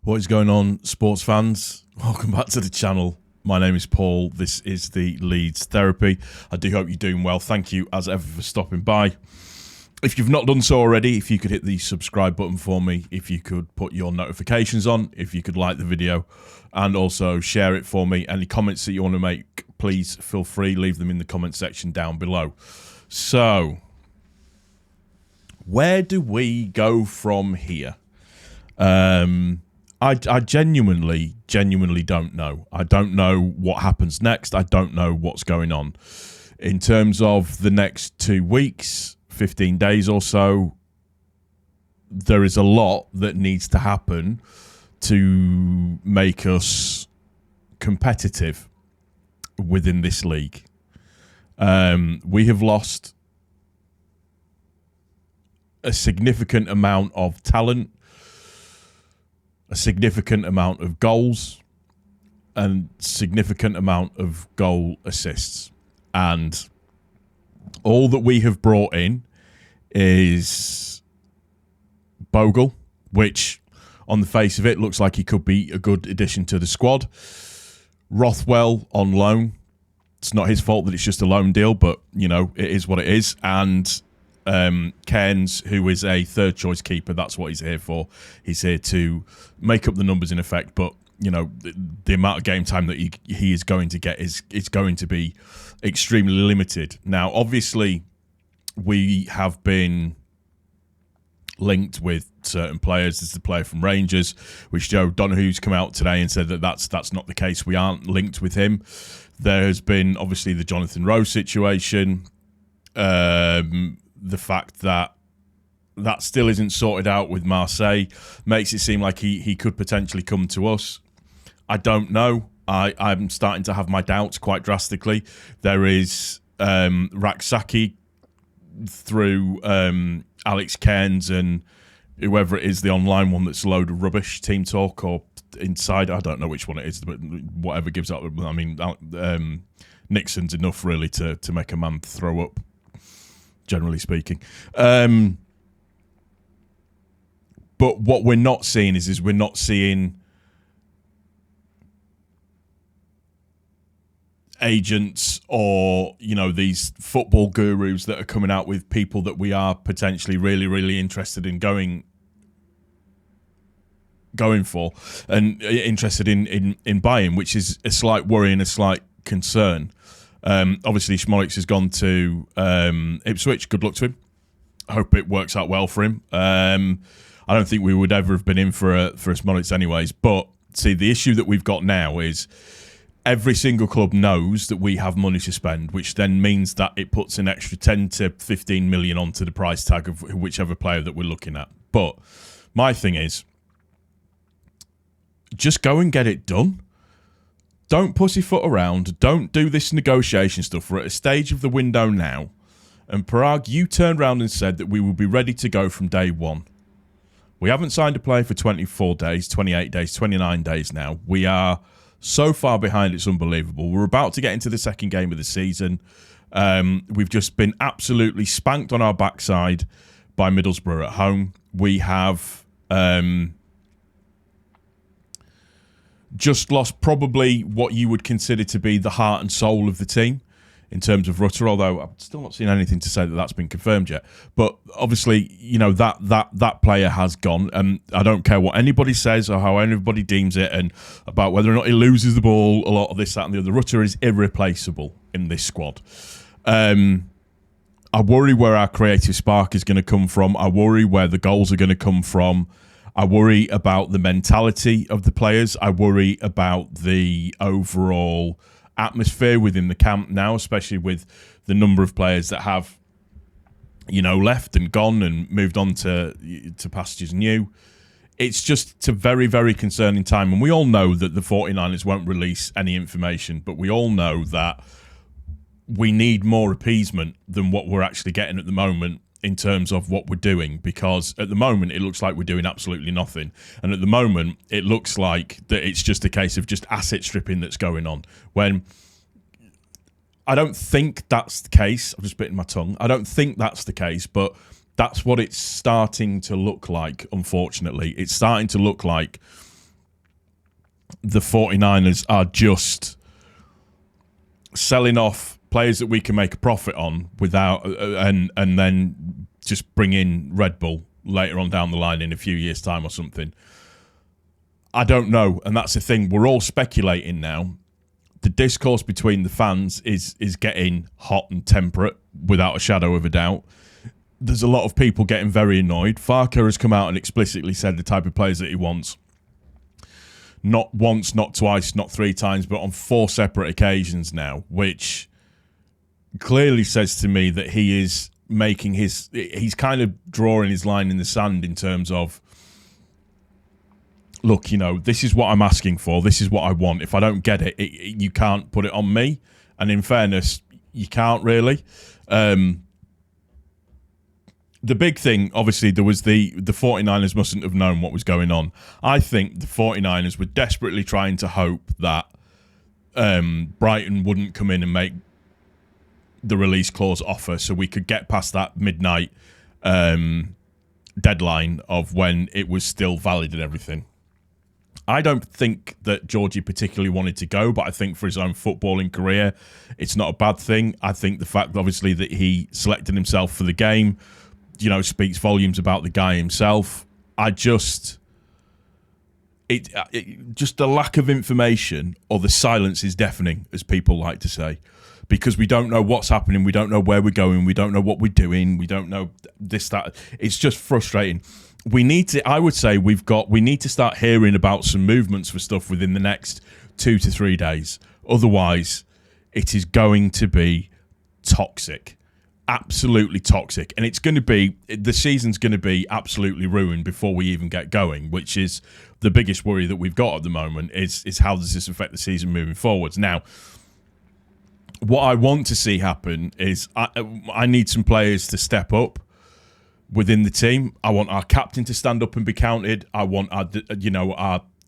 What is going on, sports fans? Welcome back to the channel. My name is Paul. This is the Leeds Therapy. I do hope you're doing well. Thank you, as ever, for stopping by. If you've not done so already, if you could hit the subscribe button for me, if you could put your notifications on, if you could like the video, and also share it for me. Any comments that you want to make, please feel free. Leave them in the comment section down below. So, where do we go from here? I genuinely don't know. I don't know what happens next. I don't know what's going on. In terms of the next 2 weeks, 15 days or so, there is a lot that needs to happen to make us competitive within this league. We have lost a significant amount of talent, a significant amount of goals, and significant amount of goal assists. And all that we have brought in is Bogle, which on the face of it looks like he could be a good addition to the squad. Rothwell on loan. It's not his fault that it's just a loan deal, but, you know, it is what it is. And Cairns, who is a third choice keeper, that's what he's here for. He's here to make up the numbers in effect, but you know, the amount of game time that he is going to get is going to be extremely limited. Now, obviously, we have been linked with certain players. There's the player from Rangers, which Joe Donohue's come out today and said that that's not the case. We aren't linked with him. There has been obviously the Jonathan Rowe situation. The fact that still isn't sorted out with Marseille makes it seem like he could potentially come to us. I don't know. I'm starting to have my doubts quite drastically. There is Raksaki through Alex Cairns and whoever it is, the online one that's a load of rubbish, Team Talk or Inside. I don't know which one it is, but whatever gives up. I mean, Nixon's enough really to make a man throw up, generally speaking. But what we're not seeing is we're not seeing agents or, you know, these football gurus that are coming out with people that we are potentially really, really interested in going for and interested in buying, which is a slight worry and a slight concern. Obviously, Smolix has gone to Ipswich. Good luck to him. I hope it works out well for him. I don't think we would ever have been in for a Smolix anyways. But see, the issue that we've got now is every single club knows that we have money to spend, which then means that it puts an extra 10 to 15 million onto the price tag of whichever player that we're looking at. But my thing is, just go and get it done. Don't pussyfoot around. Don't do this negotiation stuff. We're at a stage of the window now. And Parag, you turned around and said that we will be ready to go from day one. We haven't signed a player for 24 days, 28 days, 29 days now. We are so far behind, it's unbelievable. We're about to get into the second game of the season. We've just been absolutely spanked on our backside by Middlesbrough at home. We have just lost probably what you would consider to be the heart and soul of the team in terms of Rutter, although I've still not seen anything to say that that's been confirmed yet. But obviously, you know, that player has gone, and I don't care what anybody says or how anybody deems it and about whether or not he loses the ball, a lot of this, that and the other. Rutter is irreplaceable in this squad. I worry where our creative spark is going to come from. I worry where the goals are going to come from. I worry about the mentality of the players. I worry about the overall atmosphere within the camp now, especially with the number of players that have, you know, left and gone and moved on to pastures new. It's a very, very concerning time. And we all know that the 49ers won't release any information, but we all know that we need more appeasement than what we're actually getting at the moment in terms of what we're doing, because at the moment it looks like we're doing absolutely nothing, and at the moment it looks like that it's just a case of just asset stripping that's going on, when I don't think that's the case. I'm just biting my tongue. I don't think that's the case, but that's what it's starting to look like, unfortunately. It's starting to look like the 49ers are just selling off players that we can make a profit on without and then just bring in Red Bull later on down the line in a few years' time or something. I don't know, and that's the thing. We're all speculating now. The discourse between the fans is getting hot and temperate without a shadow of a doubt. There's a lot of people getting very annoyed. Farker has come out and explicitly said the type of players that he wants. Not once, not twice, not 3 times, but on 4 separate occasions now, which clearly says to me that he is making he's kind of drawing his line in the sand in terms of, look, this is what I'm asking for. This is what I want. If I don't get it, you can't put it on me. And in fairness, you can't really. The big thing, obviously, there was the 49ers mustn't have known what was going on. I think the 49ers were desperately trying to hope that Brighton wouldn't come in and make the release clause offer so we could get past that midnight deadline of when it was still valid and everything. I don't think that Georgie particularly wanted to go, but I think for his own footballing career, it's not a bad thing. I think the fact, obviously, that he selected himself for the game, speaks volumes about the guy himself. Just the lack of information, or the silence is deafening, as people like to say, because we don't know what's happening, we don't know where we're going, we don't know what we're doing, we don't know this, that. It's just frustrating. We need to start hearing about some movements for stuff within the next 2 to 3 days. Otherwise, it is going to be toxic. Absolutely toxic. And the season's going to be absolutely ruined before we even get going, which is the biggest worry that we've got at the moment is how does this affect the season moving forwards. Now, what I want to see happen is I need some players to step up within the team. I want our captain to stand up and be counted. I want our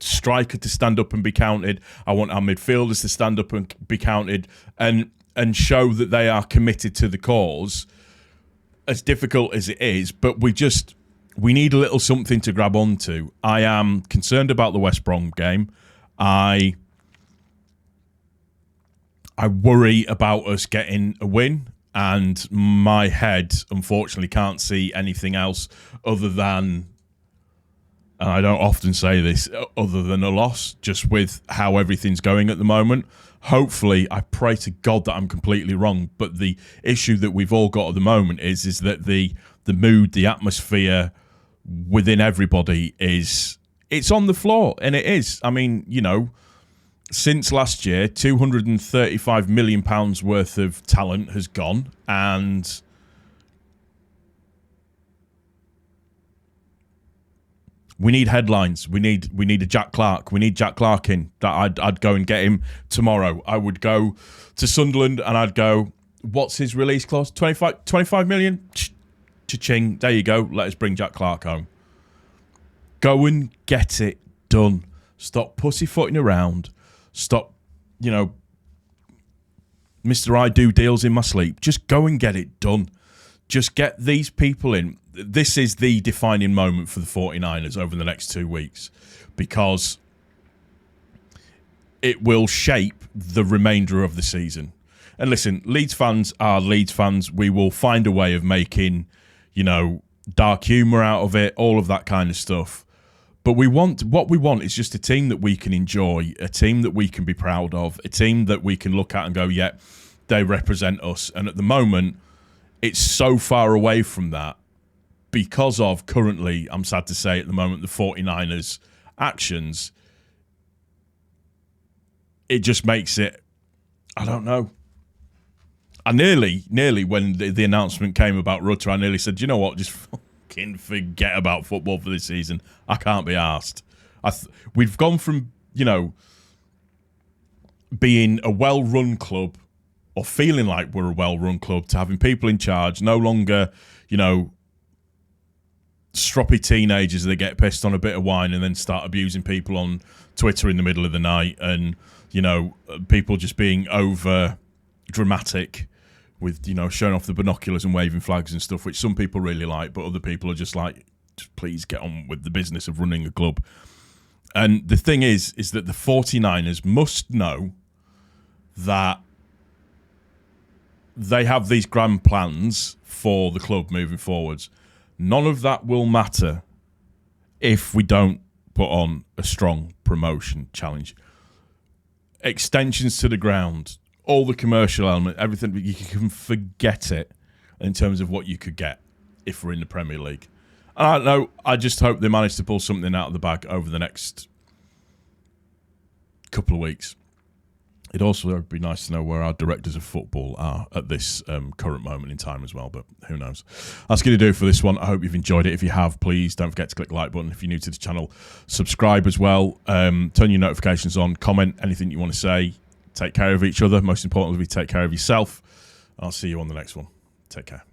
striker to stand up and be counted. I want our midfielders to stand up and be counted and show that they are committed to the cause, as difficult as it is. But we need a little something to grab onto. I am concerned about the West Brom game. I worry about us getting a win, and my head, unfortunately, can't see anything else other than, and I don't often say this, other than a loss, just with how everything's going at the moment. Hopefully, I pray to God that I'm completely wrong, but the issue that we've all got at the moment is that the mood, the atmosphere within everybody it's on the floor, and it is. I mean, since last year, £235 million worth of talent has gone, and we need headlines. We need a Jack Clark. We need Jack Clark in. That I'd go and get him tomorrow. I would go to Sunderland and I'd go, what's his release clause? 25 million? Cha-ching. There you go. Let us bring Jack Clark home. Go and get it done. Stop pussyfooting around. Stop, Mr. I do deals in my sleep. Just go and get it done. Just get these people in. This is the defining moment for the 49ers over the next 2 weeks, because it will shape the remainder of the season. And listen, Leeds fans are Leeds fans. We will find a way of making, dark humour out of it, all of that kind of stuff. But what we want is just a team that we can enjoy, a team that we can be proud of, a team that we can look at and go, yeah, they represent us. And at the moment, it's so far away from that because of currently, I'm sad to say at the moment, the 49ers' actions. It just makes it, I don't know. I nearly, when the announcement came about Rutter, I nearly said, you know what, just fucking forget about football for this season. I can't be arsed. We've gone from, being a well-run club, or feeling like we're a well-run club, to having people in charge, no longer, stroppy teenagers that get pissed on a bit of wine and then start abusing people on Twitter in the middle of the night, and, people just being over dramatic with, showing off the binoculars and waving flags and stuff, which some people really like, but other people are just like, just please get on with the business of running a club. And the thing is that the 49ers must know that they have these grand plans for the club moving forwards. None of that will matter if we don't put on a strong promotion challenge. Extensions to the ground, all the commercial element, everything, you can forget it in terms of what you could get if we're in the Premier League. And I don't know, I just hope they manage to pull something out of the bag over the next couple of weeks. It'd also be nice to know where our directors of football are at this current moment in time as well, but who knows. That's going to do it for this one. I hope you've enjoyed it. If you have, please don't forget to click the like button. If you're new to the channel, subscribe as well. Turn your notifications on. Comment anything you want to say. Take care of each other. Most importantly, take care of yourself. I'll see you on the next one. Take care.